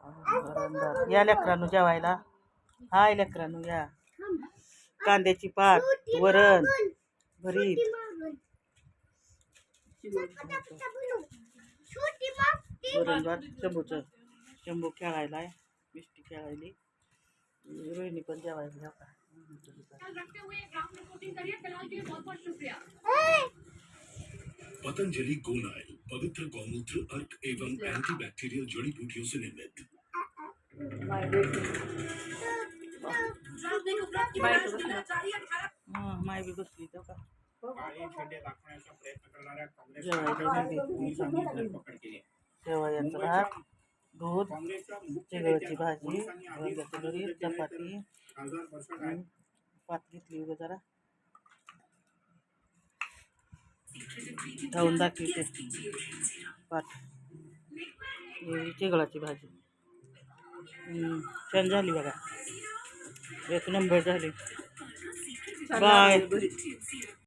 वरणभात. या लेकरांनो जेवायला. हाय लेकरांनो या. कांद्याची पात, वरण, भरीत. वरणभात. शंभू खेळायला, मिष्टी खेळायली. रोहिणी पण जेवायला. पतंजलि गोनाइल पवित्र गौमूत्र अर्क एवं एंटीबैक्टीरियल जड़ी बूटियों से निर्मित। माय बी बसली तो का शेवयाचं भात, दूध, चिगळची भाजी, वांग्याची भरीत, चपाती. पात घेतली उगा जरा खाऊन दाखवते. पात चिगळाची भाजी छान झाली बघा. एक नंबर झाली. बाय.